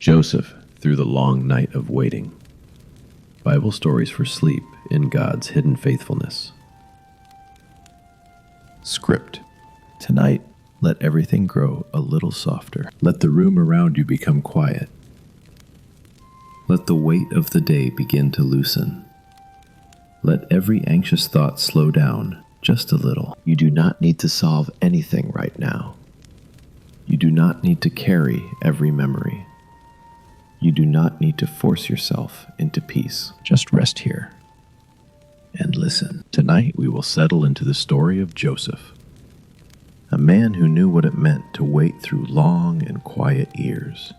Joseph through the long night of waiting. Bible stories for sleep in God's hidden faithfulness. Script. Tonight, let everything grow a little softer. Let the room around you become quiet. Let the weight of the day begin to loosen. Let every anxious thought slow down just a little. You do not need to solve anything right now. You do not need to carry every memory. You do not need to force yourself into peace. Just rest here and listen. Tonight we will settle into the story of Joseph, a man who knew what it meant to wait through long and quiet years,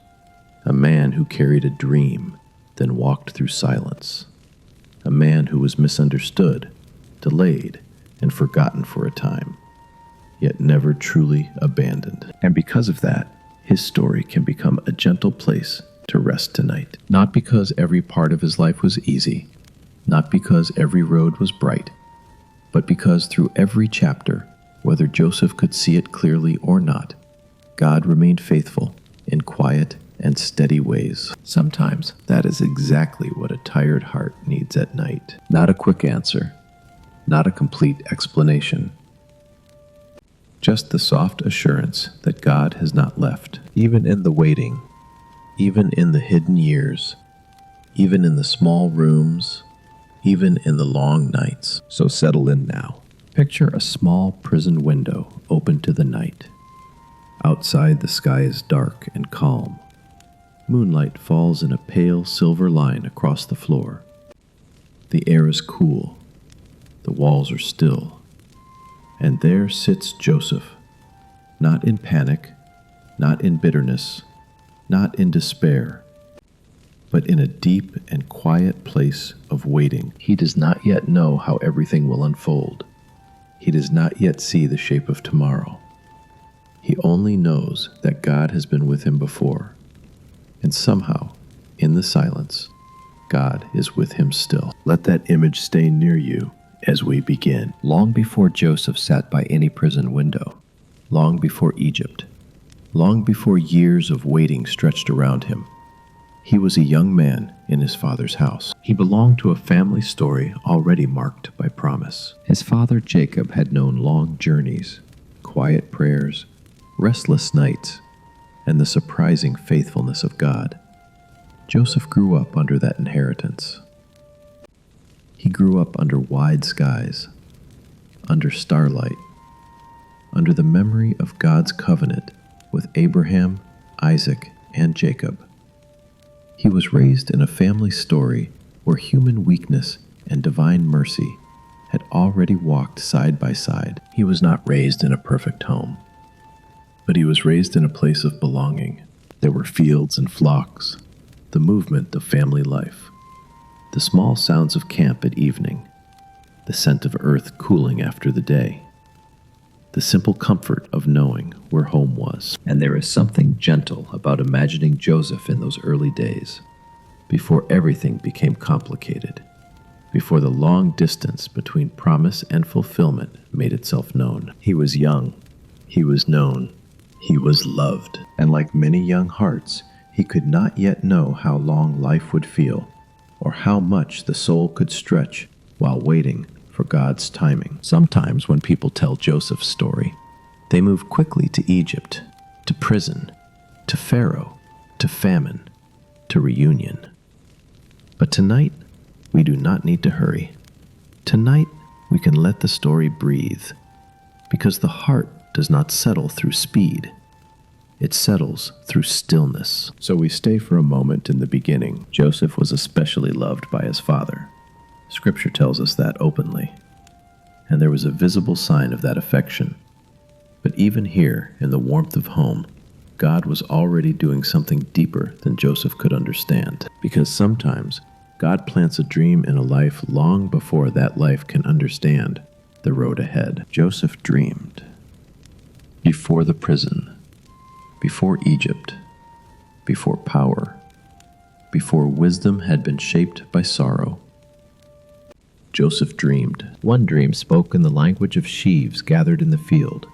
a man who carried a dream, then walked through silence, a man who was misunderstood, delayed, and forgotten for a time, yet never truly abandoned. And because of that, his story can become a gentle place to rest tonight. Not because every part of his life was easy, not because every road was bright, but because through every chapter, whether Joseph could see it clearly or not, God remained faithful in quiet and steady ways. Sometimes that is exactly what a tired heart needs at night. Not a quick answer, not a complete explanation, just the soft assurance that God has not left, even in the waiting, even in the hidden years, even in the small rooms, even in the long nights. So settle in now. Picture a small prison window open to the night. Outside, the sky is dark and calm. Moonlight falls in a pale silver line across the floor. The air is cool. The walls are still. And there sits Joseph, not in panic, not in bitterness, not in despair, but in a deep and quiet place of waiting. He does not yet know how everything will unfold. He does not yet see the shape of tomorrow. He only knows that God has been with him before, and somehow, in the silence, God is with him still. Let that image stay near you as we begin. Long before Joseph sat by any prison window, long before Egypt, long before years of waiting stretched around him, he was a young man in his father's house. He belonged to a family story already marked by promise. His father Jacob had known long journeys, quiet prayers, restless nights, and the surprising faithfulness of God. Joseph grew up under that inheritance. He grew up under wide skies, under starlight, under the memory of God's covenant with Abraham, Isaac, and Jacob. He was raised in a family story where human weakness and divine mercy had already walked side by side. He was not raised in a perfect home, but he was raised in a place of belonging. There were fields and flocks, the movement of family life, the small sounds of camp at evening, the scent of earth cooling after the day, the simple comfort of knowing where home was. And there is something gentle about imagining Joseph in those early days, before everything became complicated, before the long distance between promise and fulfillment made itself known. He was young, he was known, he was loved, and like many young hearts, he could not yet know how long life would feel, or how much the soul could stretch while waiting for God's timing. Sometimes when people tell Joseph's story, they move quickly to Egypt, to prison, to Pharaoh, to famine, to reunion. But tonight, we do not need to hurry. Tonight, we can let the story breathe, because the heart does not settle through speed. It settles through stillness. So we stay for a moment in the beginning. Joseph was especially loved by his father. Scripture tells us that openly, and there was a visible sign of that affection. But even here, in the warmth of home, God was already doing something deeper than Joseph could understand, because sometimes God plants a dream in a life long before that life can understand the road ahead. Joseph dreamed. Before the prison, before Egypt, before power, before wisdom had been shaped by sorrow, Joseph dreamed. One dream spoke in the language of sheaves gathered in the field,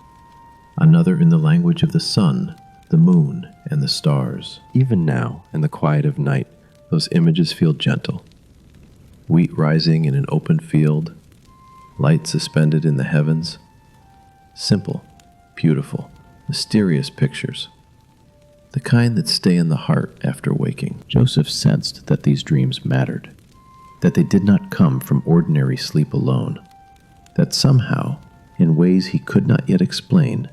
another in the language of the sun the moon and the stars. Even now, in the quiet of night, those images feel gentle. Wheat rising in an open field, light suspended in the heavens. Simple, beautiful, mysterious pictures. The kind that stay in the heart after waking. Joseph sensed that these dreams mattered, that they did not come from ordinary sleep alone, that somehow, in ways he could not yet explain,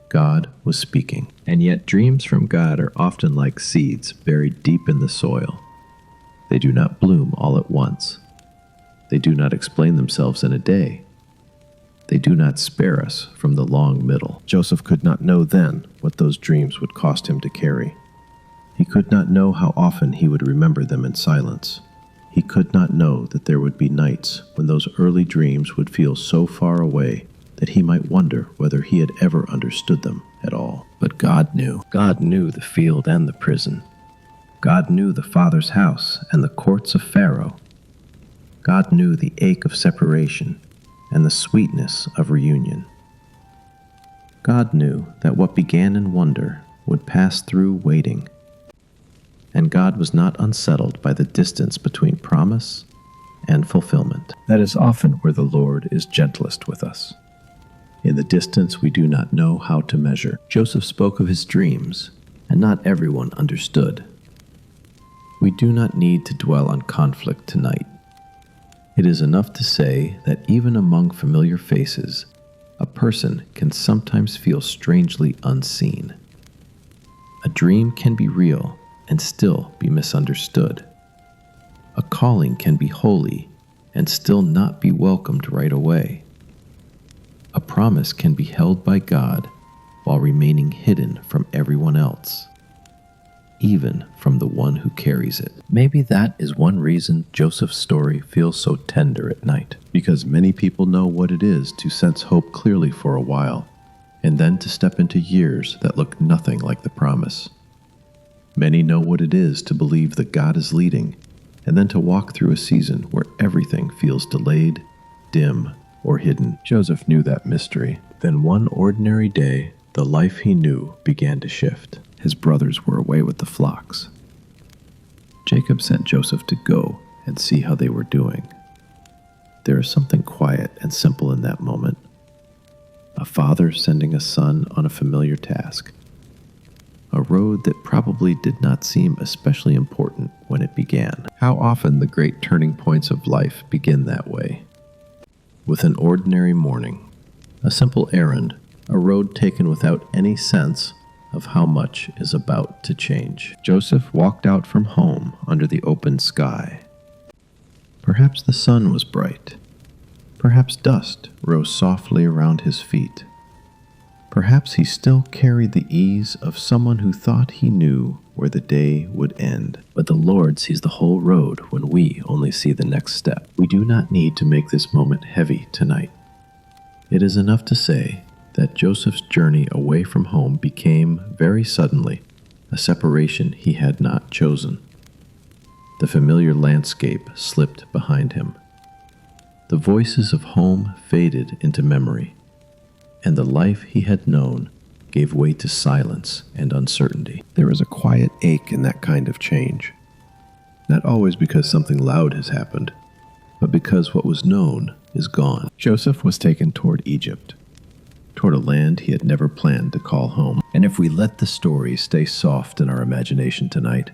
God was speaking. And yet dreams from God are often like seeds buried deep in the soil. They do not bloom all at once. They do not explain themselves in a day. They do not spare us from the long middle. Joseph could not know then what those dreams would cost him to carry. He could not know how often he would remember them in silence. He could not know that there would be nights when those early dreams would feel so far away that he might wonder whether he had ever understood them at all. But God knew. God knew the field and the prison. God knew the father's house and the courts of Pharaoh. God knew the ache of separation and the sweetness of reunion. God knew that what began in wonder would pass through waiting. And God was not unsettled by the distance between promise and fulfillment. That is often where the Lord is gentlest with us. In the distance we do not know how to measure. Joseph spoke of his dreams, and not everyone understood. We do not need to dwell on conflict tonight. It is enough to say that even among familiar faces, a person can sometimes feel strangely unseen. A dream can be real and still be misunderstood. A calling can be holy and still not be welcomed right away. A promise can be held by God while remaining hidden from everyone else, even from the one who carries it. Maybe that is one reason Joseph's story feels so tender at night, because many people know what it is to sense hope clearly for a while, and then to step into years that look nothing like the promise. Many know what it is to believe that God is leading, and then to walk through a season where everything feels delayed, dim, or hidden. Joseph knew that mystery. Then one ordinary day, the life he knew began to shift. His brothers were away with the flocks. Jacob sent Joseph to go and see how they were doing. There is something quiet and simple in that moment. A father sending a son on a familiar task. A road that probably did not seem especially important when it began. How often the great turning points of life begin that way. With an ordinary morning, a simple errand, a road taken without any sense of how much is about to change. Joseph walked out from home under the open sky. Perhaps the sun was bright. Perhaps dust rose softly around his feet. Perhaps he still carried the ease of someone who thought he knew where the day would end. But the Lord sees the whole road when we only see the next step. We do not need to make this moment heavy tonight. It is enough to say that Joseph's journey away from home became, very suddenly, a separation he had not chosen. The familiar landscape slipped behind him. The voices of home faded into memory, and the life he had known gave way to silence and uncertainty. There is a quiet ache in that kind of change, not always because something loud has happened, but because what was known is gone. Joseph was taken toward Egypt, toward a land he had never planned to call home. And if we let the story stay soft in our imagination tonight,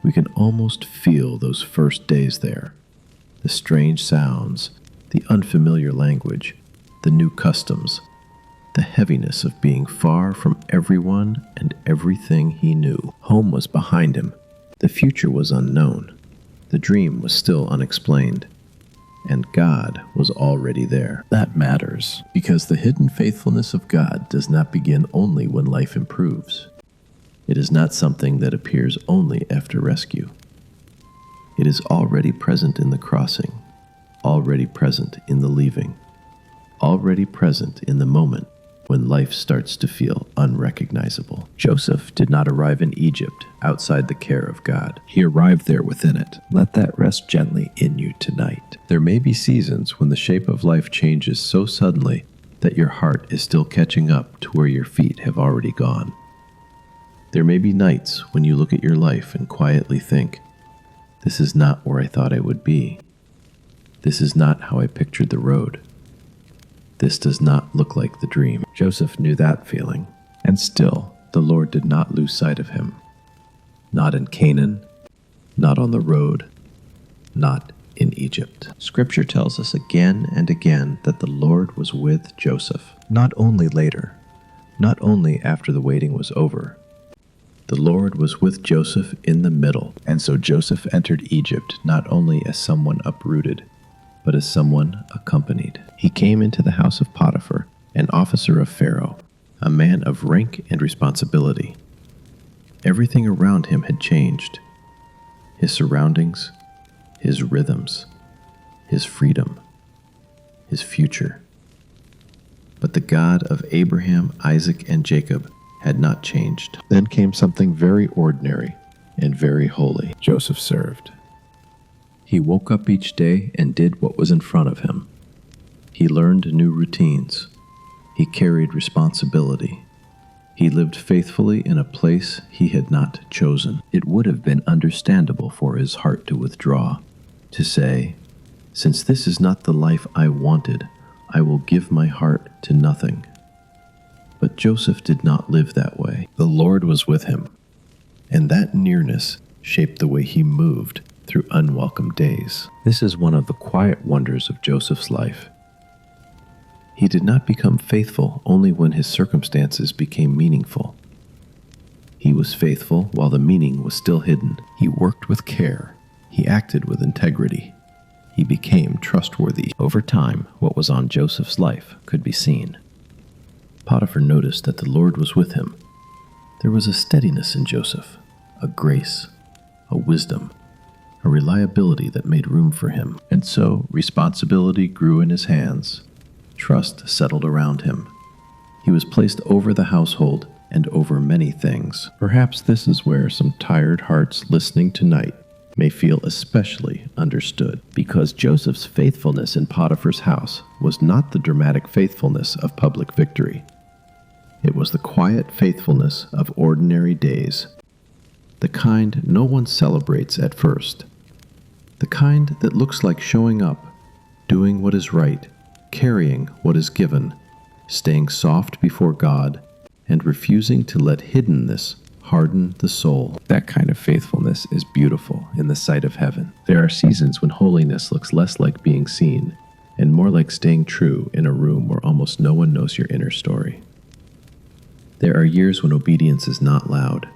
we can almost feel those first days there, the strange sounds, the unfamiliar language, the new customs, the heaviness of being far from everyone and everything he knew. Home was behind him. The future was unknown. The dream was still unexplained. And God was already there. That matters, because the hidden faithfulness of God does not begin only when life improves. It is not something that appears only after rescue. It is already present in the crossing, already present in the leaving, already present in the moment when life starts to feel unrecognizable. Joseph did not arrive in Egypt outside the care of God. He arrived there within it. Let that rest gently in you tonight. There may be seasons when the shape of life changes so suddenly that your heart is still catching up to where your feet have already gone. There may be nights when you look at your life and quietly think, this is not where I thought I would be. This is not how I pictured the road. This does not look like the dream. Joseph knew that feeling, and still the Lord did not lose sight of him. Not in Canaan, not on the road, not in Egypt. Scripture tells us again and again that the Lord was with Joseph, not only later, not only after the waiting was over. The Lord was with Joseph in the middle, and so Joseph entered Egypt not only as someone uprooted, but as someone accompanied. He came into the house of Potiphar, an officer of Pharaoh, a man of rank and responsibility. Everything around him had changed. His surroundings, his rhythms, his freedom, his future. But the God of Abraham, Isaac, and Jacob had not changed. Then came something very ordinary and very holy. Joseph served. He woke up each day and did what was in front of him. He learned new routines. He carried responsibility. He lived faithfully in a place he had not chosen. It would have been understandable for his heart to withdraw, to say, since this is not the life I wanted, I will give my heart to nothing. But Joseph did not live that way. The Lord was with him, and that nearness shaped the way he moved through unwelcome days. This is one of the quiet wonders of Joseph's life. He did not become faithful only when his circumstances became meaningful. He was faithful while the meaning was still hidden. He worked with care. He acted with integrity. He became trustworthy. Over time, what was on Joseph's life could be seen. Potiphar noticed that the Lord was with him. There was a steadiness in Joseph, a grace, a wisdom, a reliability that made room for him. And so responsibility grew in his hands. Trust settled around him. He was placed over the household and over many things. Perhaps this is where some tired hearts listening tonight may feel especially understood, because Joseph's faithfulness in Potiphar's house was not the dramatic faithfulness of public victory. It was the quiet faithfulness of ordinary days, the kind no one celebrates at first, the kind that looks like showing up, doing what is right, carrying what is given, staying soft before God, and refusing to let hiddenness harden the soul. That kind of faithfulness is beautiful in the sight of heaven. There are seasons when holiness looks less like being seen and more like staying true in a room where almost no one knows your inner story. There are years when obedience is not loud.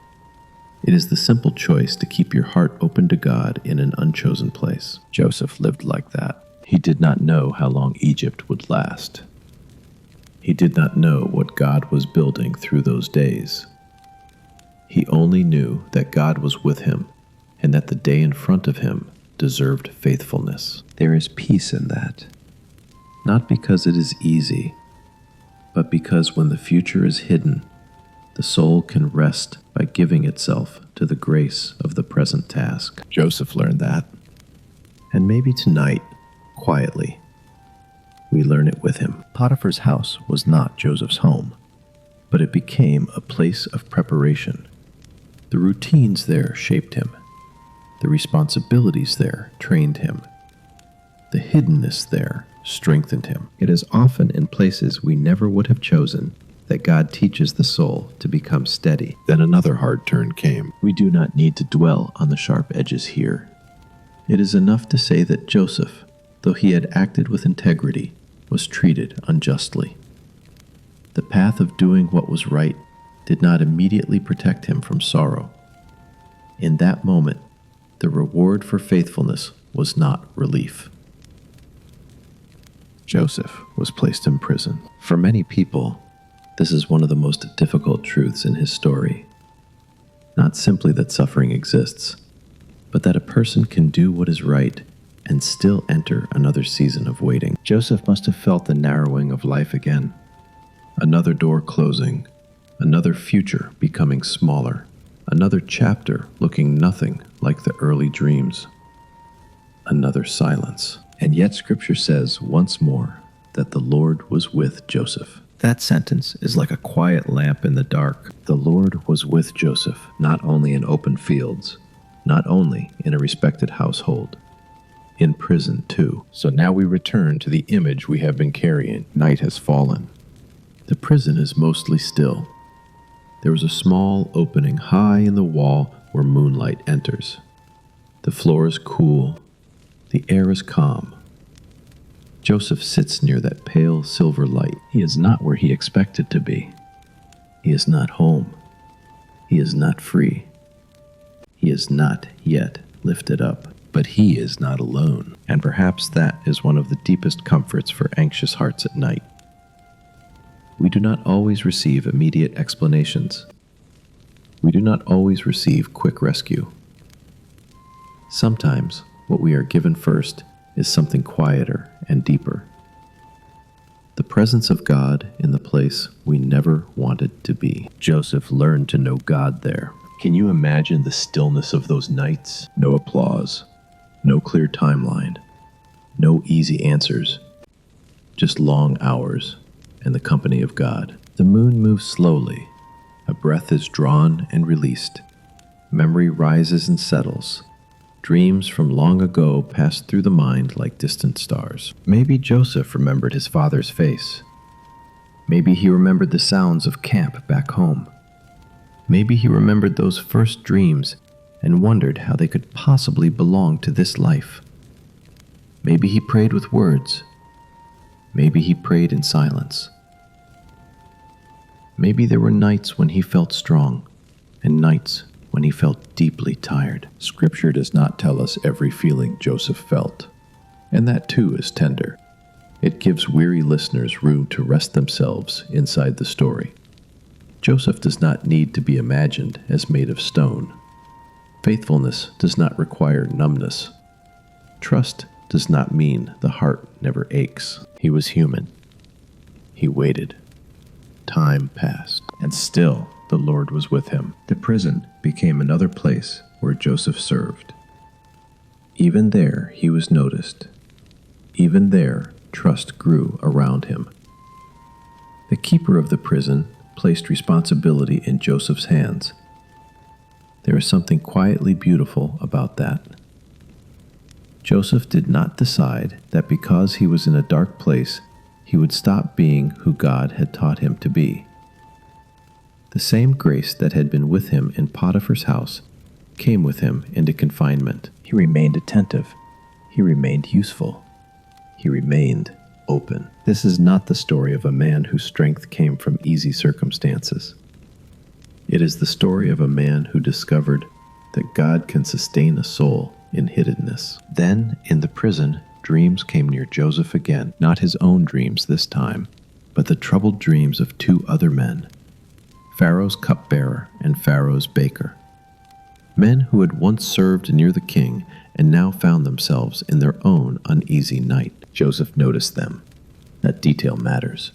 It is the simple choice to keep your heart open to God in an unchosen place. Joseph lived like that. He did not know how long Egypt would last. He did not know what God was building through those days. He only knew that God was with him and that the day in front of him deserved faithfulness. There is peace in that, not because it is easy, but because when the future is hidden, the soul can rest by giving itself to the grace of the present task. Joseph learned that, and maybe tonight, quietly, we learn it with him. Potiphar's house was not Joseph's home, but it became a place of preparation. The routines there shaped him. The responsibilities there trained him. The hiddenness there strengthened him. It is often in places we never would have chosen that God teaches the soul to become steady. Then another hard turn came. We do not need to dwell on the sharp edges here. It is enough to say that Joseph, though he had acted with integrity, was treated unjustly. The path of doing what was right did not immediately protect him from sorrow. In that moment, the reward for faithfulness was not relief. Joseph was placed in prison. For many people, this is one of the most difficult truths in his story. Not simply that suffering exists, but that a person can do what is right and still enter another season of waiting. Joseph must have felt the narrowing of life again. Another door closing, another future becoming smaller, another chapter looking nothing like the early dreams. Another silence. And yet Scripture says once more that the Lord was with Joseph. That sentence is like a quiet lamp in the dark. The Lord was with Joseph, not only in open fields, not only in a respected household, in prison too. So now we return to the image we have been carrying. Night has fallen. The prison is mostly still. There is a small opening high in the wall where moonlight enters. The floor is cool. The air is calm. Joseph sits near that pale silver light. He is not where he expected to be. He is not home. He is not free. He is not yet lifted up. But he is not alone. And perhaps that is one of the deepest comforts for anxious hearts at night. We do not always receive immediate explanations. We do not always receive quick rescue. Sometimes what we are given first is something quieter and deeper. The presence of God in the place we never wanted to be. Joseph learned to know God there. Can you imagine the stillness of those nights? No applause, no clear timeline, no easy answers, just long hours and the company of God. The moon moves slowly. A breath is drawn and released. Memory rises and settles. Dreams from long ago pass through the mind like distant stars. Maybe Joseph remembered his father's face. Maybe he remembered the sounds of camp back home. Maybe he remembered those first dreams and wondered how they could possibly belong to this life. Maybe he prayed with words. Maybe he prayed in silence. Maybe there were nights when he felt strong and nights when he felt deeply tired. Scripture does not tell us every feeling Joseph felt, and that too is tender. It gives weary listeners room to rest themselves inside the story. Joseph does not need to be imagined as made of stone. Faithfulness does not require numbness. Trust does not mean the heart never aches. He was human. He waited. Time passed, and still the Lord was with him. The prison became another place where Joseph served. Even there he was noticed. Even there trust grew around him. The keeper of the prison placed responsibility in Joseph's hands. There is something quietly beautiful about that. Joseph did not decide that because he was in a dark place, he would stop being who God had taught him to be. The same grace that had been with him in Potiphar's house came with him into confinement. He remained attentive. He remained useful. He remained open. This is not the story of a man whose strength came from easy circumstances. It is the story of a man who discovered that God can sustain a soul in hiddenness. Then, in the prison, dreams came near Joseph again, not his own dreams this time, but the troubled dreams of two other men, Pharaoh's cupbearer and Pharaoh's baker. Men who had once served near the king and now found themselves in their own uneasy night. Joseph noticed them. That detail matters.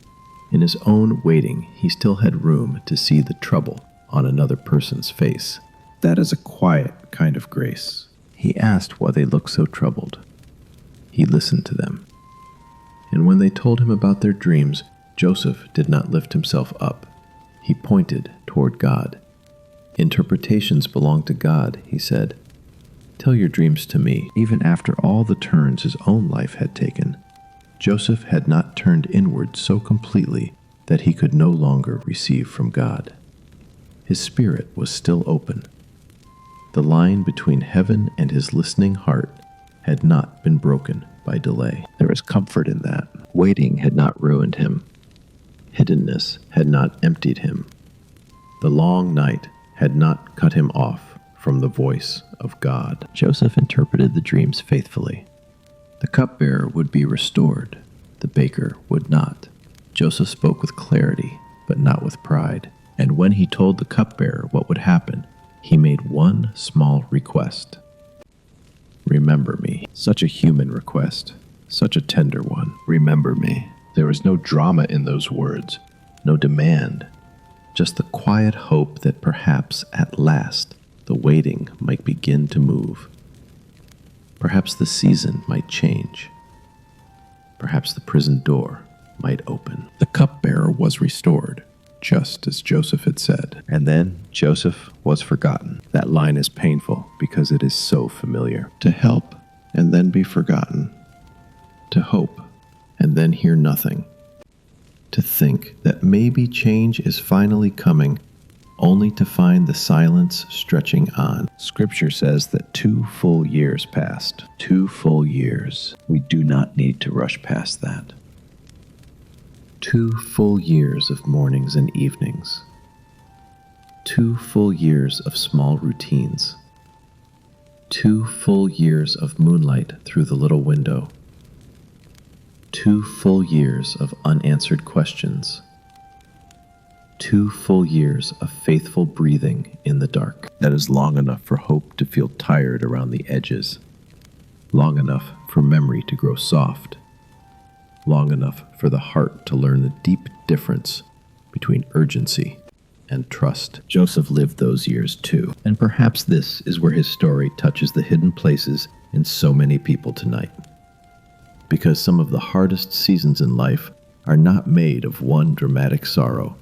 In his own waiting, he still had room to see the trouble on another person's face. That is a quiet kind of grace. He asked why they looked so troubled. He listened to them. And when they told him about their dreams, Joseph did not lift himself up. He pointed toward God. Interpretations belong to God, he said. Tell your dreams to me. Even after all the turns his own life had taken, Joseph had not turned inward so completely that he could no longer receive from God. His spirit was still open. The line between heaven and his listening heart had not been broken by delay. There was comfort in that. Waiting had not ruined him. Hiddenness had not emptied him. The long night had not cut him off from the voice of God. Joseph interpreted the dreams faithfully. The cupbearer would be restored. The baker would not. Joseph spoke with clarity, but not with pride. And when he told the cupbearer what would happen, he made one small request. Remember me. Such a human request. Such a tender one. Remember me. There was no drama in those words, no demand, just the quiet hope that perhaps at last the waiting might begin to move. Perhaps the season might change. Perhaps the prison door might open. The cupbearer was restored, just as Joseph had said. And then Joseph was forgotten. That line is painful because it is so familiar. To help and then be forgotten. To hope and then hear nothing. To think that maybe change is finally coming, only to find the silence stretching on. Scripture says that 2 full years passed. 2 full years. We do not need to rush past that. 2 full years of mornings and evenings. 2 full years of small routines. 2 full years of moonlight through the little window. 2 full years of unanswered questions. 2 full years of faithful breathing in the dark. That is long enough for hope to feel tired around the edges. Long enough for memory to grow soft. Long enough for the heart to learn the deep difference between urgency and trust. Joseph lived those years too, and perhaps this is where his story touches the hidden places in so many people tonight. Because some of the hardest seasons in life are not made of one dramatic sorrow.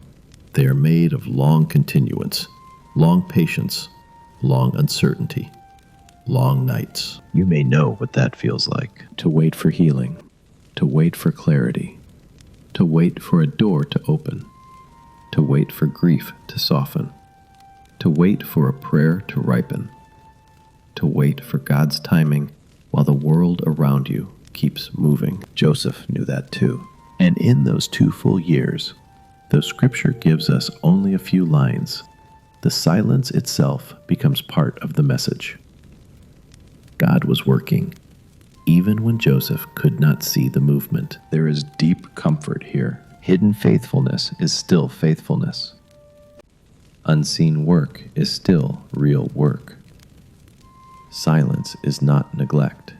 They are made of long continuance, long patience, long uncertainty, long nights. You may know what that feels like. To wait for healing, to wait for clarity, to wait for a door to open, to wait for grief to soften, to wait for a prayer to ripen, to wait for God's timing while the world around you keeps moving. Joseph knew that too. And in those 2 full years, though Scripture gives us only a few lines, the silence itself becomes part of the message. God was working, even when Joseph could not see the movement. There is deep comfort here. Hidden faithfulness is still faithfulness. Unseen work is still real work. Silence is not neglect.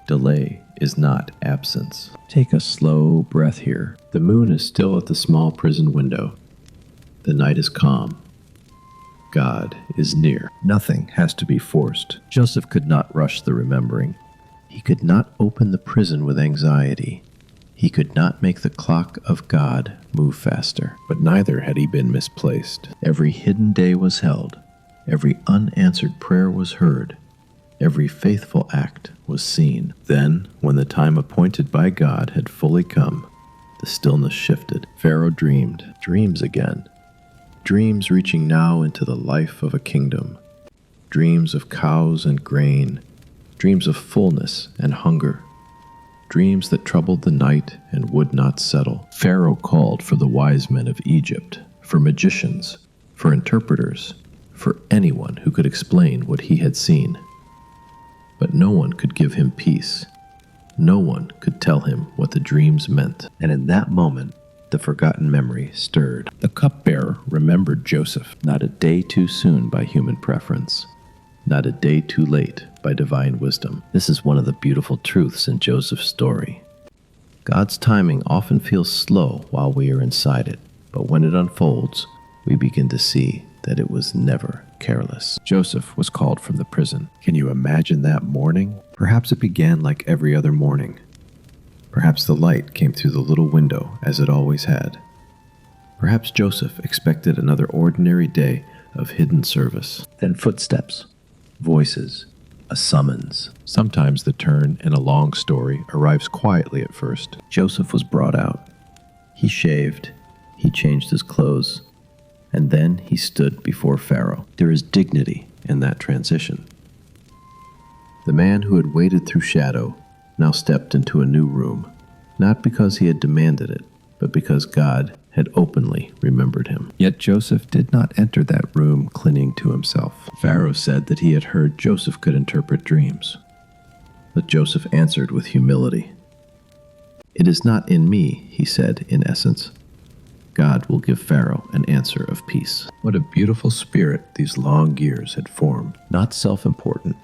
Delay is not absence. Take a slow breath here. The moon is still at the small prison window. The night is calm. God is near. Nothing has to be forced. Joseph could not rush the remembering. He could not open the prison with anxiety. He could not make the clock of God move faster. But neither had he been misplaced. Every hidden day was held. Every unanswered prayer was heard. Every faithful act was seen. Then, when the time appointed by God had fully come, the stillness shifted. Pharaoh dreamed dreams again. Dreams reaching now into the life of a kingdom. Dreams of cows and grain. Dreams of fullness and hunger. Dreams that troubled the night and would not settle. Pharaoh called for the wise men of Egypt, for magicians, for interpreters, for anyone who could explain what he had seen. But no one could give him peace. No one could tell him what the dreams meant. And in that moment, the forgotten memory stirred. The cupbearer remembered Joseph, not a day too soon by human preference, not a day too late by divine wisdom. This is one of the beautiful truths in Joseph's story. God's timing often feels slow while we are inside it, but when it unfolds, we begin to see that it was never careless. Joseph was called from the prison. Can you imagine that morning? Perhaps it began like every other morning. Perhaps the light came through the little window as it always had. Perhaps Joseph expected another ordinary day of hidden service. Then footsteps, voices, a summons. Sometimes the turn in a long story arrives quietly at first. Joseph was brought out. He shaved, he changed his clothes, and then he stood before Pharaoh. There is dignity in that transition. The man who had waited through shadow now stepped into a new room, not because he had demanded it, but because God had openly remembered him. Yet Joseph did not enter that room clinging to himself. Pharaoh said that he had heard Joseph could interpret dreams. But Joseph answered with humility. "It is not in me," he said in essence. God will give Pharaoh an answer of peace. What a beautiful spirit these long years had formed. Not self-important,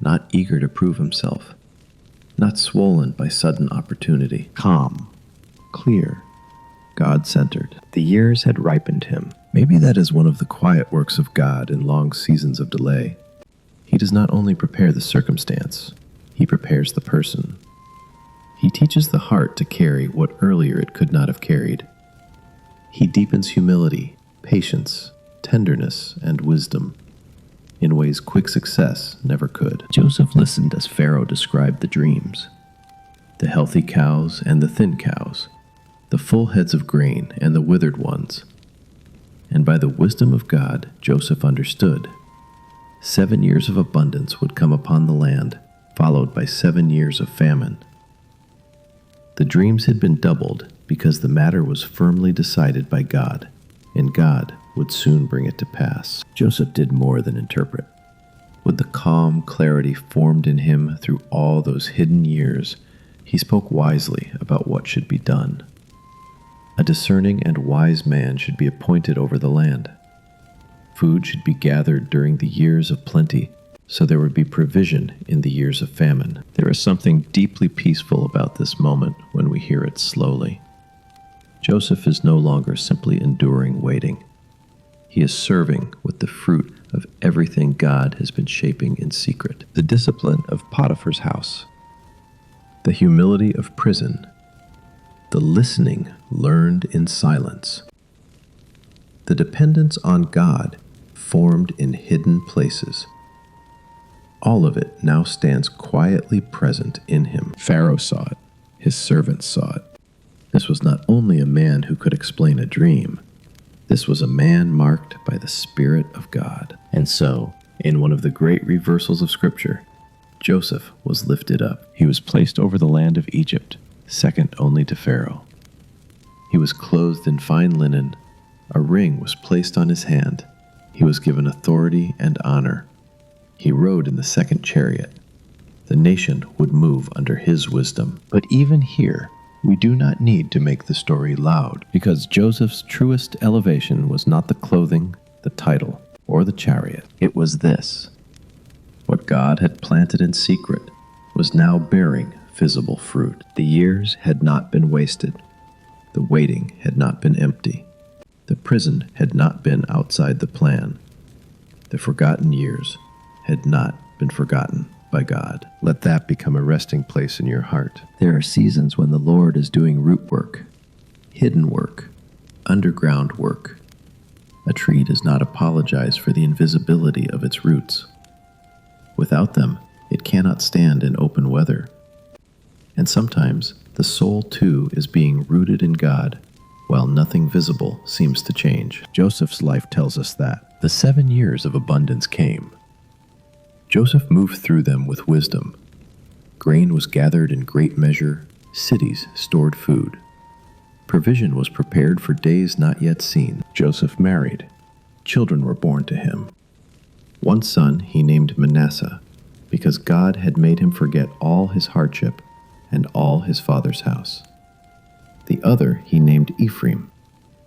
not eager to prove himself, not swollen by sudden opportunity. Calm, clear, God-centered. The years had ripened him. Maybe that is one of the quiet works of God in long seasons of delay. He does not only prepare the circumstance, he prepares the person. He teaches the heart to carry what earlier it could not have carried. He deepens humility, patience, tenderness, and wisdom in ways quick success never could. Joseph listened as Pharaoh described the dreams. The healthy cows and the thin cows, the full heads of grain and the withered ones. And by the wisdom of God, Joseph understood. 7 years of abundance would come upon the land, followed by 7 years of famine. The dreams had been doubled because the matter was firmly decided by God, and God would soon bring it to pass. Joseph did more than interpret. With the calm clarity formed in him through all those hidden years, he spoke wisely about what should be done. A discerning and wise man should be appointed over the land. Food should be gathered during the years of plenty, so there would be provision in the years of famine. There is something deeply peaceful about this moment when we hear it slowly. Joseph is no longer simply enduring waiting. He is serving with the fruit of everything God has been shaping in secret. The discipline of Potiphar's house, the humility of prison, the listening learned in silence, the dependence on God formed in hidden places. All of it now stands quietly present in him. Pharaoh saw it. His servants saw it. This was not only a man who could explain a dream. This was a man marked by the Spirit of God. And so, in one of the great reversals of Scripture, Joseph was lifted up. He was placed over the land of Egypt, second only to Pharaoh. He was clothed in fine linen. A ring was placed on his hand. He was given authority and honor. He rode in the second chariot. The nation would move under his wisdom. But even here, we do not need to make the story loud, because Joseph's truest elevation was not the clothing, the title, or the chariot. It was this. What God had planted in secret was now bearing visible fruit. The years had not been wasted. The waiting had not been empty. The prison had not been outside the plan. The forgotten years had not been forgotten by God. Let that become a resting place in your heart. There are seasons when the Lord is doing root work, hidden work, underground work. A tree does not apologize for the invisibility of its roots. Without them, it cannot stand in open weather. And sometimes the soul too is being rooted in God, while nothing visible seems to change. Joseph's life tells us that. The 7 years of abundance came. Joseph moved through them with wisdom. Grain was gathered in great measure, cities stored food. Provision was prepared for days not yet seen. Joseph married. Children were born to him. One son he named Manasseh, because God had made him forget all his hardship and all his father's house. The other he named Ephraim,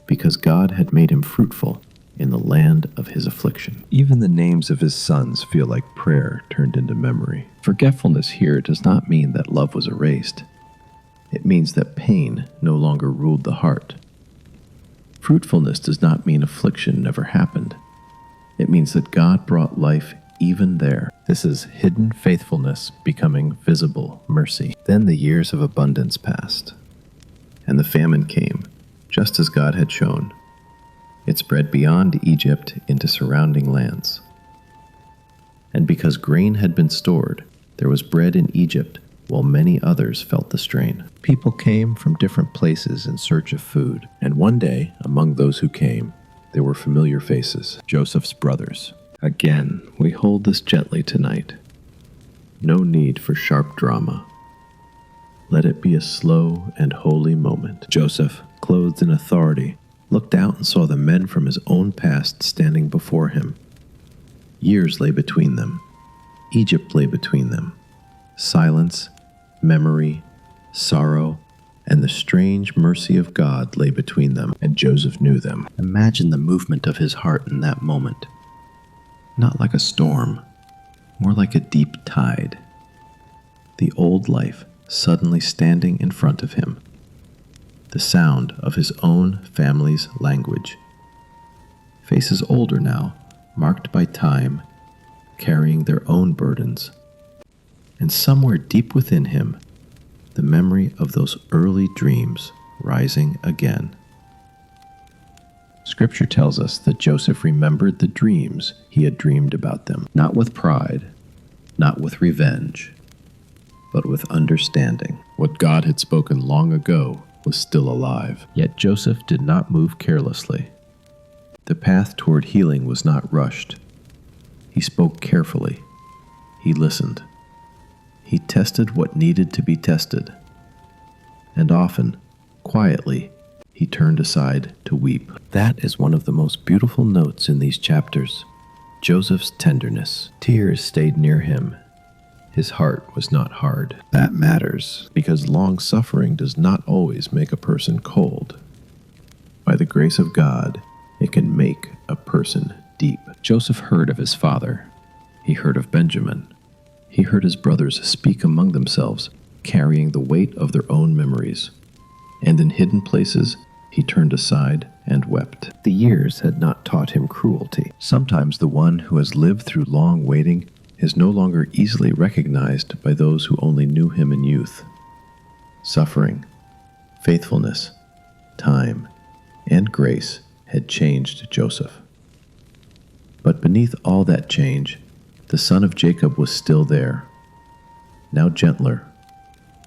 because God had made him fruitful in the land of his affliction. Even the names of his sons feel like prayer turned into memory. Forgetfulness here does not mean that love was erased. It means that pain no longer ruled the heart. Fruitfulness does not mean affliction never happened. It means that God brought life even there. This is hidden faithfulness becoming visible mercy. Then the years of abundance passed, and the famine came, just as God had shown. It spread beyond Egypt into surrounding lands. And because grain had been stored, there was bread in Egypt, while many others felt the strain. People came from different places in search of food, and one day, among those who came, there were familiar faces, Joseph's brothers. Again, we hold this gently tonight. No need for sharp drama. Let it be a slow and holy moment. Joseph, clothed in authority, looked out and saw the men from his own past standing before him. Years lay between them. Egypt lay between them. Silence, memory, sorrow, and the strange mercy of God lay between them, and Joseph knew them. Imagine the movement of his heart in that moment. Not like a storm, more like a deep tide. The old life suddenly standing in front of him. The sound of his own family's language. Faces older now, marked by time, carrying their own burdens. And somewhere deep within him, the memory of those early dreams rising again. Scripture tells us that Joseph remembered the dreams he had dreamed about them, not with pride, not with revenge, but with understanding. What God had spoken long ago was still alive. Yet Joseph did not move carelessly. The path toward healing was not rushed. He spoke carefully. He listened. He tested what needed to be tested. And often, quietly, he turned aside to weep. That is one of the most beautiful notes in these chapters. Joseph's tenderness. Tears stayed near him. His heart was not hard. That matters, because long suffering does not always make a person cold. By the grace of God, it can make a person deep. Joseph heard of his father. He heard of Benjamin. He heard his brothers speak among themselves, carrying the weight of their own memories. And in hidden places, he turned aside and wept. The years had not taught him cruelty. Sometimes the one who has lived through long waiting is no longer easily recognized by those who only knew him in youth. Suffering, faithfulness, time, and grace had changed Joseph. But beneath all that change, the son of Jacob was still there, now gentler,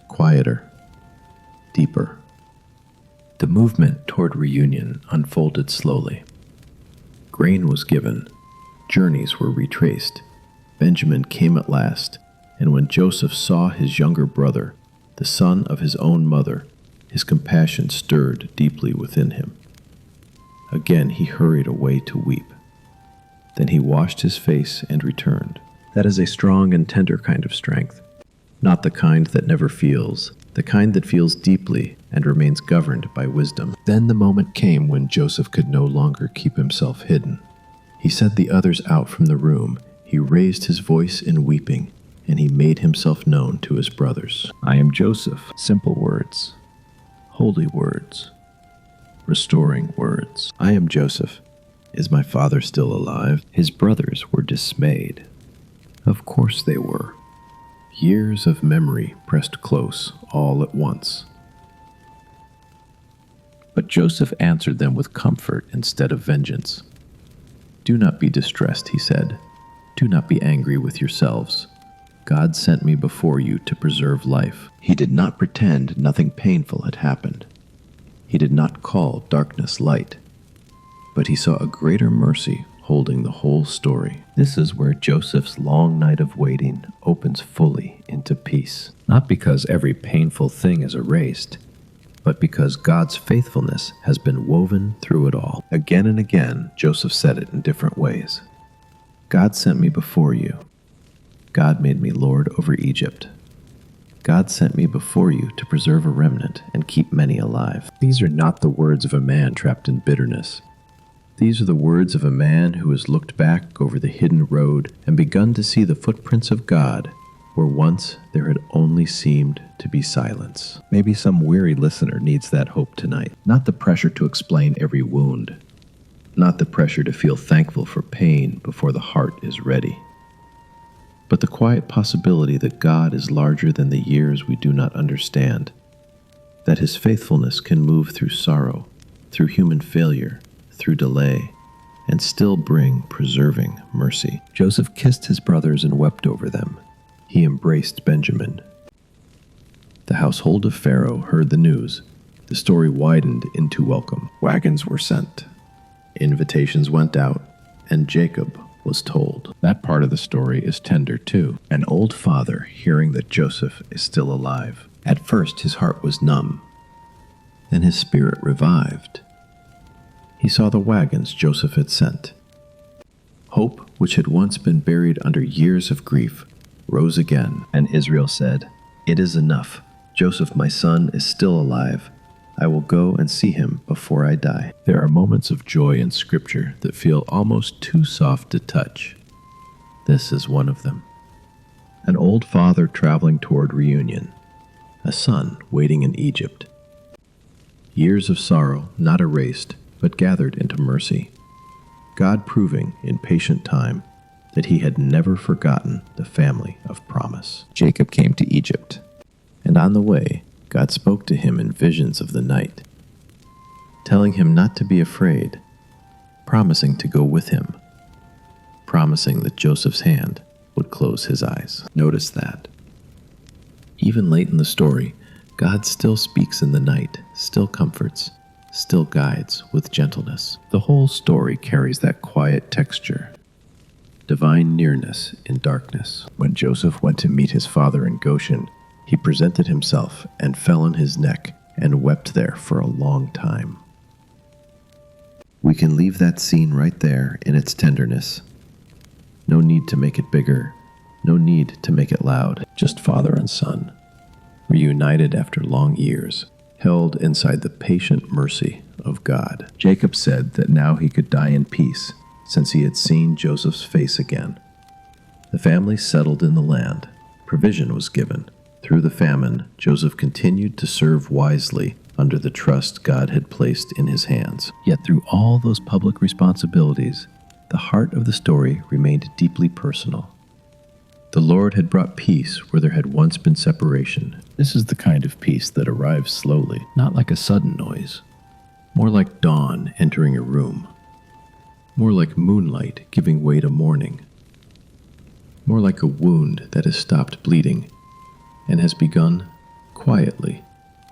quieter, deeper. The movement toward reunion unfolded slowly. Grain was given, journeys were retraced. Benjamin came at last, and when Joseph saw his younger brother, the son of his own mother, his compassion stirred deeply within him. Again he hurried away to weep. Then he washed his face and returned. That is a strong and tender kind of strength, not the kind that never feels, the kind that feels deeply and remains governed by wisdom. Then the moment came when Joseph could no longer keep himself hidden. He sent the others out from the room. He raised his voice in weeping, and he made himself known to his brothers. I am Joseph. Simple words, holy words, restoring words. I am Joseph. Is my father still alive? His brothers were dismayed. Of course they were. Years of memory pressed close all at once. But Joseph answered them with comfort instead of vengeance. Do not be distressed, he said. Do not be angry with yourselves. God sent me before you to preserve life. He did not pretend nothing painful had happened. He did not call darkness light. But he saw a greater mercy holding the whole story. This is where Joseph's long night of waiting opens fully into peace. Not because every painful thing is erased, but because God's faithfulness has been woven through it all. Again and again, Joseph said it in different ways. God sent me before you. God made me lord over Egypt. God sent me before you to preserve a remnant and keep many alive. These are not the words of a man trapped in bitterness. These are the words of a man who has looked back over the hidden road and begun to see the footprints of God where once there had only seemed to be silence. Maybe some weary listener needs that hope tonight. Not the pressure to explain every wound. Not the pressure to feel thankful for pain before the heart is ready. But the quiet possibility that God is larger than the years we do not understand. That his faithfulness can move through sorrow, through human failure, through delay, and still bring preserving mercy. Joseph kissed his brothers and wept over them. He embraced Benjamin. The household of Pharaoh heard the news. The story widened into welcome. Wagons were sent. Invitations went out, and Jacob was told. That part of the story is tender too. An old father hearing that Joseph is still alive. At first his heart was numb. Then his spirit revived. He saw the wagons Joseph had sent. Hope, which had once been buried under years of grief, rose again, and Israel said, "It is enough. Joseph, my son, is still alive. I will go and see him before I die." There are moments of joy in Scripture that feel almost too soft to touch. This is one of them. An old father traveling toward reunion. A son waiting in Egypt. Years of sorrow not erased, but gathered into mercy. God proving in patient time that he had never forgotten the family of promise. Jacob came to Egypt. And on the way, God spoke to him in visions of the night, telling him not to be afraid, promising to go with him, promising that Joseph's hand would close his eyes. Notice that. Even late in the story, God still speaks in the night, still comforts, still guides with gentleness. The whole story carries that quiet texture, divine nearness in darkness. When Joseph went to meet his father in Goshen, he presented himself and fell on his neck and wept there for a long time. We can leave that scene right there in its tenderness. No need to make it bigger, no need to make it loud. Just father and son, reunited after long years, held inside the patient mercy of God. Jacob said that now he could die in peace, since he had seen Joseph's face again. The family settled in the land. Provision was given. Through the famine, Joseph continued to serve wisely under the trust God had placed in his hands. Yet through all those public responsibilities, the heart of the story remained deeply personal. The Lord had brought peace where there had once been separation. This is the kind of peace that arrives slowly, not like a sudden noise. More like dawn entering a room. More like moonlight giving way to morning. More like a wound that has stopped bleeding and has begun, quietly,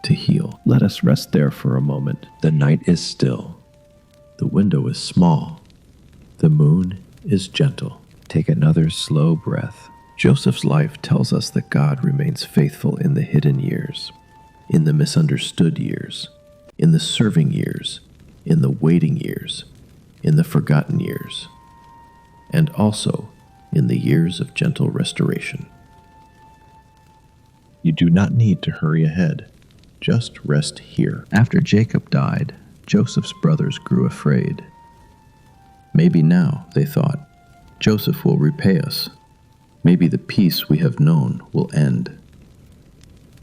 to heal. Let us rest there for a moment. The night is still. The window is small. The moon is gentle. Take another slow breath. Joseph's life tells us that God remains faithful in the hidden years, in the misunderstood years, in the serving years, in the waiting years, in the forgotten years, and also in the years of gentle restoration. You do not need to hurry ahead. Just rest here. After Jacob died, Joseph's brothers grew afraid. Maybe now, they thought, Joseph will repay us. Maybe the peace we have known will end.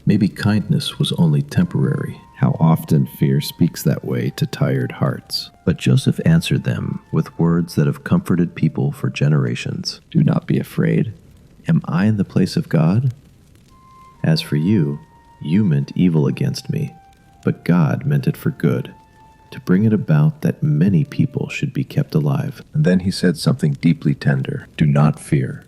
Maybe kindness was only temporary. How often fear speaks that way to tired hearts. But Joseph answered them with words that have comforted people for generations. Do not be afraid. Am I in the place of God? As for you, you meant evil against me, but God meant it for good, to bring it about that many people should be kept alive. And then he said something deeply tender. Do not fear.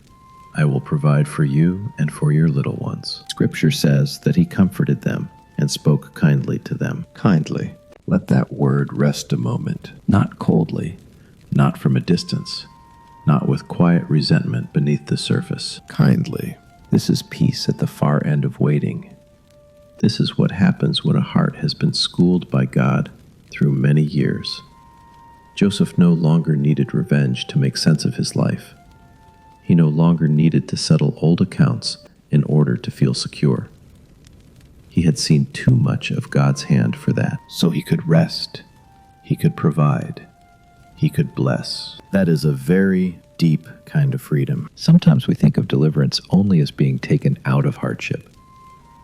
I will provide for you and for your little ones. Scripture says that he comforted them and spoke kindly to them. Kindly. Let that word rest a moment. Not coldly, not from a distance, not with quiet resentment beneath the surface. Kindly. This is peace at the far end of waiting. This is what happens when a heart has been schooled by God through many years. Joseph no longer needed revenge to make sense of his life. He no longer needed to settle old accounts in order to feel secure. He had seen too much of God's hand for that, so he could rest, he could provide, he could bless. That is a very deep kind of freedom. Sometimes we think of deliverance only as being taken out of hardship,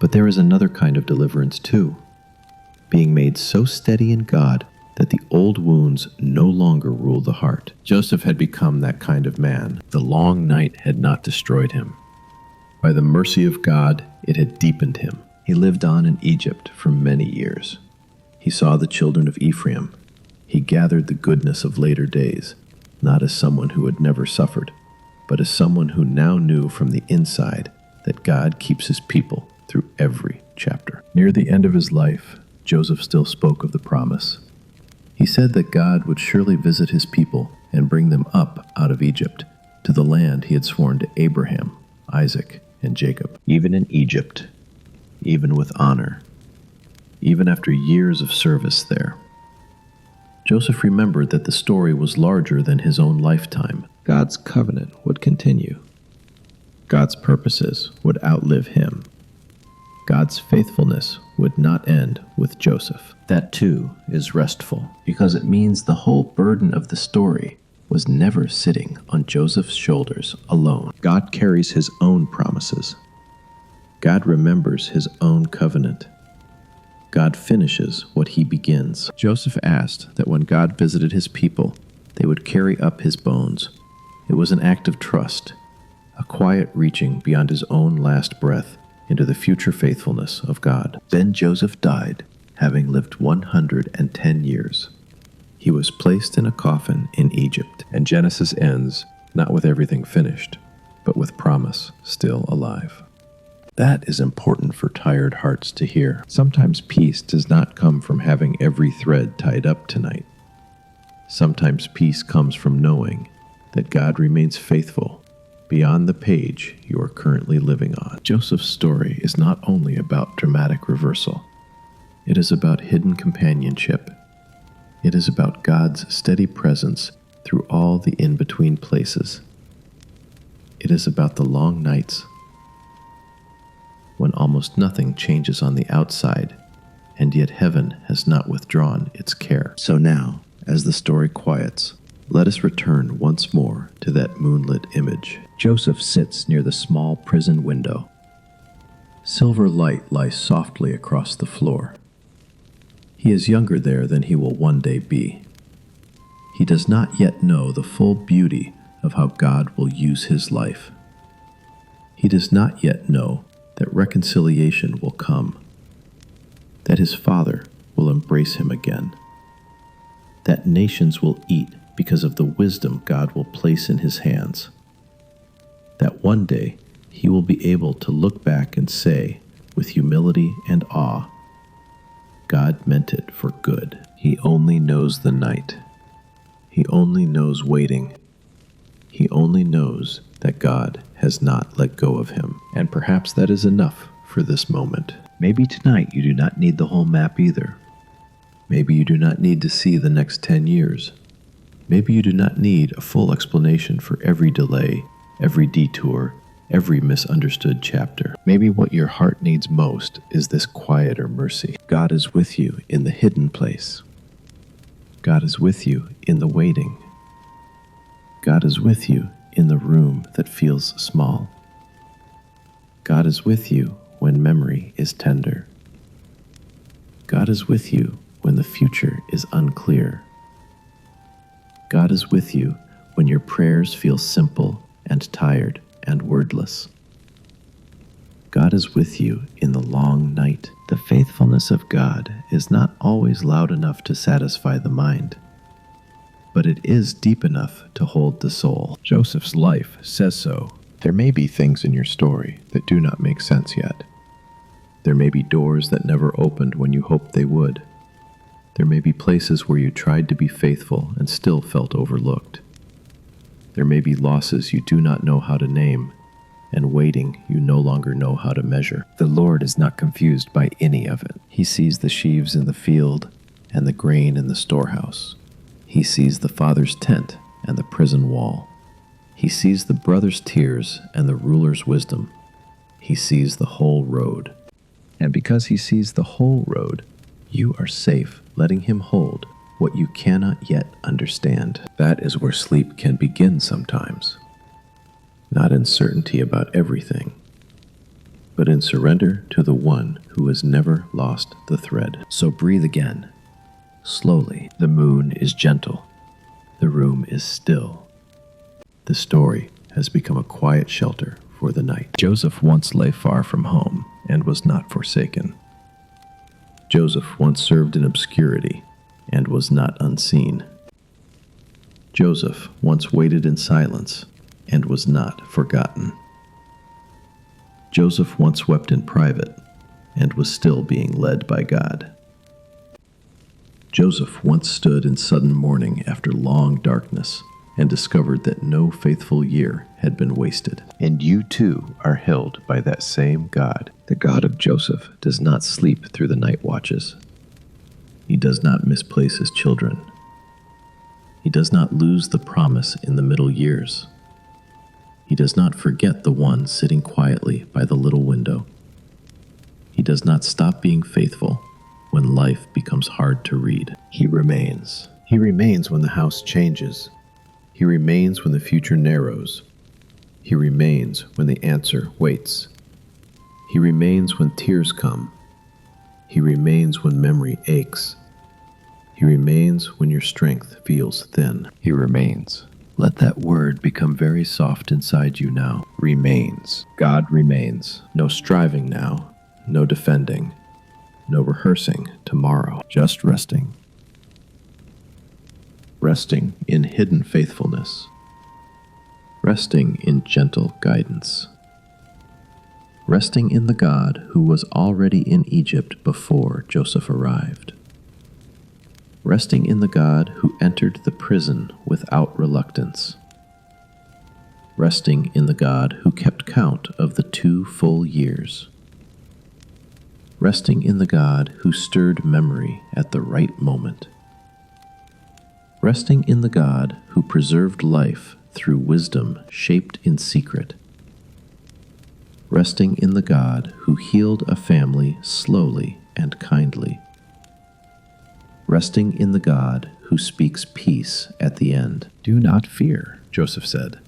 but there is another kind of deliverance too, being made so steady in God that the old wounds no longer rule the heart. Joseph had become that kind of man. The long night had not destroyed him. By the mercy of God, it had deepened him. He lived on in Egypt for many years. He saw the children of Ephraim. He gathered the goodness of later days, not as someone who had never suffered, but as someone who now knew from the inside that God keeps his people through every chapter. Near the end of his life, Joseph still spoke of the promise. He said that God would surely visit his people and bring them up out of Egypt to the land he had sworn to Abraham, Isaac, and Jacob. Even in Egypt, even with honor, even after years of service there, Joseph remembered that the story was larger than his own lifetime. God's covenant would continue. God's purposes would outlive him. God's faithfulness would not end with Joseph. That too is restful, because it means the whole burden of the story was never sitting on Joseph's shoulders alone. God carries his own promises. God remembers his own covenant. God finishes what he begins. Joseph asked that when God visited his people, they would carry up his bones. It was an act of trust, a quiet reaching beyond his own last breath into the future faithfulness of God. Then Joseph died, having lived 110 years. He was placed in a coffin in Egypt. And Genesis ends not with everything finished, but with promise still alive. That is important for tired hearts to hear. Sometimes peace does not come from having every thread tied up tonight. Sometimes peace comes from knowing that God remains faithful beyond the page you are currently living on. Joseph's story is not only about dramatic reversal. It is about hidden companionship. It is about God's steady presence through all the in-between places. It is about the long nights when almost nothing changes on the outside, and yet heaven has not withdrawn its care. So now, as the story quiets, let us return once more to that moonlit image. Joseph sits near the small prison window. Silver light lies softly across the floor. He is younger there than he will one day be. He does not yet know the full beauty of how God will use his life. He does not yet know that reconciliation will come, that his Father will embrace him again, that nations will eat because of the wisdom God will place in his hands, that one day he will be able to look back and say, with humility and awe, God meant it for good. He only knows the night. He only knows waiting. He only knows that God has not let go of him. And perhaps that is enough for this moment. Maybe tonight you do not need the whole map either. Maybe you do not need to see the next 10 years. Maybe you do not need a full explanation for every delay, every detour, every misunderstood chapter. Maybe what your heart needs most is this quieter mercy. God is with you in the hidden place. God is with you in the waiting. God is with you in the room that feels small. God is with you when memory is tender. God is with you when the future is unclear. God is with you when your prayers feel simple and tired and wordless. God is with you in the long night. The faithfulness of God is not always loud enough to satisfy the mind, but it is deep enough to hold the soul. Joseph's life says so. There may be things in your story that do not make sense yet. There may be doors that never opened when you hoped they would. There may be places where you tried to be faithful and still felt overlooked. There may be losses you do not know how to name, and waiting you no longer know how to measure. The Lord is not confused by any of it. He sees the sheaves in the field and the grain in the storehouse. He sees the father's tent and the prison wall. He sees the brother's tears and the ruler's wisdom. He sees the whole road. And because he sees the whole road, you are safe letting him hold what you cannot yet understand. That is where sleep can begin sometimes. Not in certainty about everything, but in surrender to the one who has never lost the thread. So breathe again. Slowly, the moon is gentle. The room is still. The story has become a quiet shelter for the night. Joseph once lay far from home and was not forsaken. Joseph once served in obscurity and was not unseen. Joseph once waited in silence and was not forgotten. Joseph once wept in private and was still being led by God. Joseph once stood in sudden mourning after long darkness and discovered that no faithful year had been wasted. And you too are held by that same God. The God of Joseph does not sleep through the night watches. He does not misplace his children. He does not lose the promise in the middle years. He does not forget the one sitting quietly by the little window. He does not stop being faithful when life becomes hard to read. He remains. He remains when the house changes. He remains when the future narrows. He remains when the answer waits. He remains when tears come. He remains when memory aches. He remains when your strength feels thin. He remains Let that word become very soft inside you now. Remains. God remains. No striving now. No defending. No rehearsing tomorrow. Just resting. Resting in hidden faithfulness. Resting in gentle guidance. Resting in the God who was already in Egypt before Joseph arrived. Resting in the God who entered the prison without reluctance. Resting in the God who kept count of the 2 full years. Resting in the God who stirred memory at the right moment. Resting in the God who preserved life through wisdom shaped in secret. Resting in the God who healed a family slowly and kindly. Resting in the God who speaks peace at the end. Do not fear, Joseph said.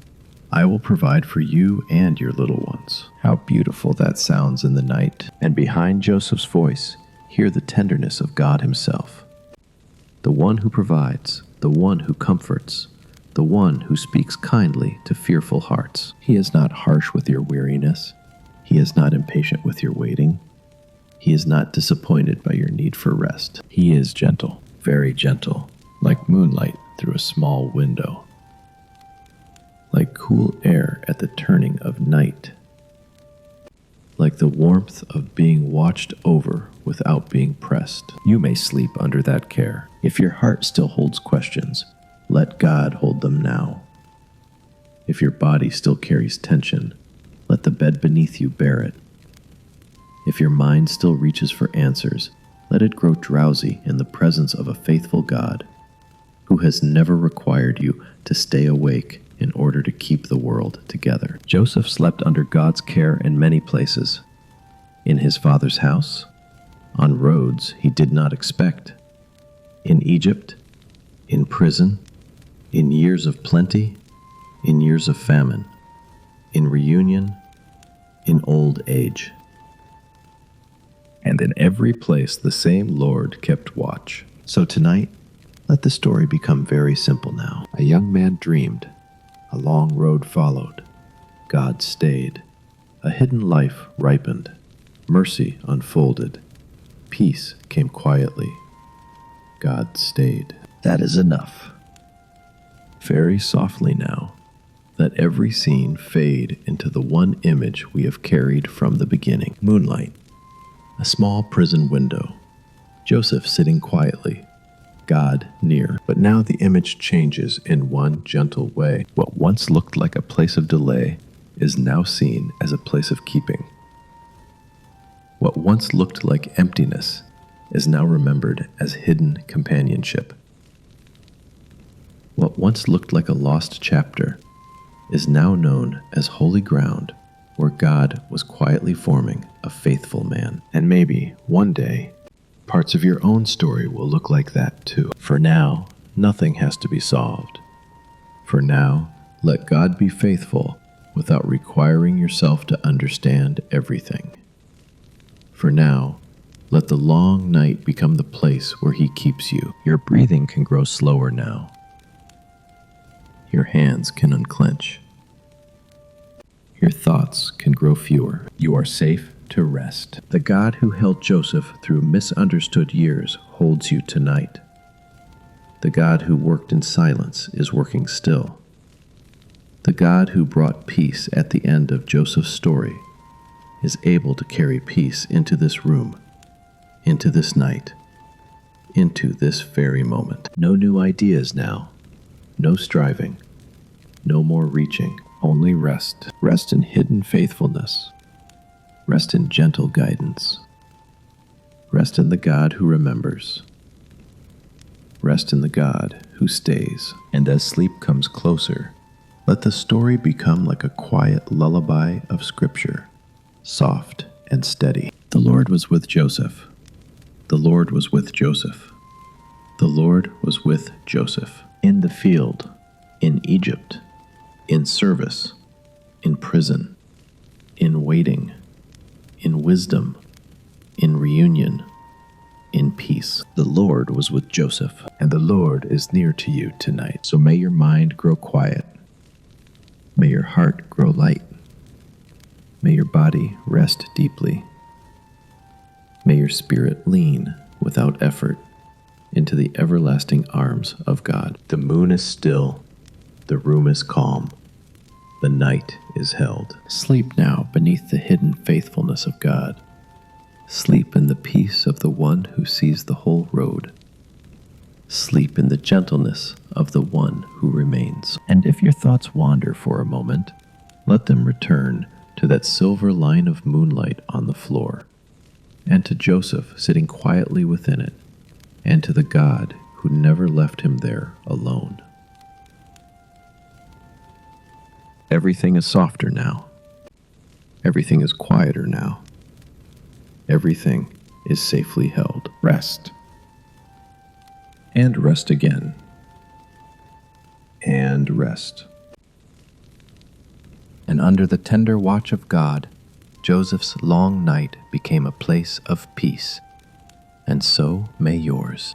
I will provide for you and your little ones. How beautiful that sounds in the night. And behind Joseph's voice, hear the tenderness of God himself. The one who provides, the one who comforts, the one who speaks kindly to fearful hearts. He is not harsh with your weariness. He is not impatient with your waiting. He is not disappointed by your need for rest. He is gentle, very gentle, like moonlight through a small window, like cool air at the turning of night, like the warmth of being watched over without being pressed. You may sleep under that care. If your heart still holds questions, let God hold them now. If your body still carries tension, let the bed beneath you bear it. If your mind still reaches for answers, let it grow drowsy in the presence of a faithful God who has never required you to stay awake in order to keep the world together. Joseph slept under God's care in many places. In his father's house, on roads he did not expect, in Egypt, in prison, in years of plenty, in years of famine, in reunion, in old age. And in every place the same Lord kept watch. So tonight, let the story become very simple now. A young man dreamed. A long road followed. God stayed. A hidden life ripened. Mercy unfolded. Peace came quietly. God stayed. That is enough. Very softly now, let every scene fade into the one image we have carried from the beginning. Moonlight. A small prison window. Joseph sitting quietly. God near. But now the image changes in one gentle way. What once looked like a place of delay is now seen as a place of keeping. What once looked like emptiness is now remembered as hidden companionship. What once looked like a lost chapter is now known as holy ground where God was quietly forming a faithful man. And maybe, one day, parts of your own story will look like that too. For now, nothing has to be solved. For now, let God be faithful without requiring yourself to understand everything. For now, let the long night become the place where He keeps you. Your breathing can grow slower now. Your hands can unclench. Your thoughts can grow fewer. You are safe to rest. The God who held Joseph through misunderstood years holds you tonight. The God who worked in silence is working still. The God who brought peace at the end of Joseph's story is able to carry peace into this room, into this night, into this very moment. No new ideas now. No striving. No more reaching. Only rest. Rest in hidden faithfulness. Rest in gentle guidance. Rest in the God who remembers. Rest in the God who stays. And as sleep comes closer, let the story become like a quiet lullaby of Scripture, soft and steady. The Lord was with Joseph. The Lord was with Joseph. The Lord was with Joseph. In the field, in Egypt, in service, in prison, in waiting, in wisdom, in reunion, in peace. The Lord was with Joseph, and the Lord is near to you tonight. So may your mind grow quiet. May your heart grow light. May your body rest deeply. May your spirit lean without effort into the everlasting arms of God. The moon is still. The room is calm. The night is held. Sleep now beneath the hidden faithfulness of God. Sleep in the peace of the one who sees the whole road. Sleep in the gentleness of the one who remains. And if your thoughts wander for a moment, let them return to that silver line of moonlight on the floor, and to Joseph sitting quietly within it, and to the God who never left him there alone. Everything is softer now. Everything is quieter now. Everything is safely held. Rest. And rest again. And rest. And under the tender watch of God, Joseph's long night became a place of peace, and so may yours.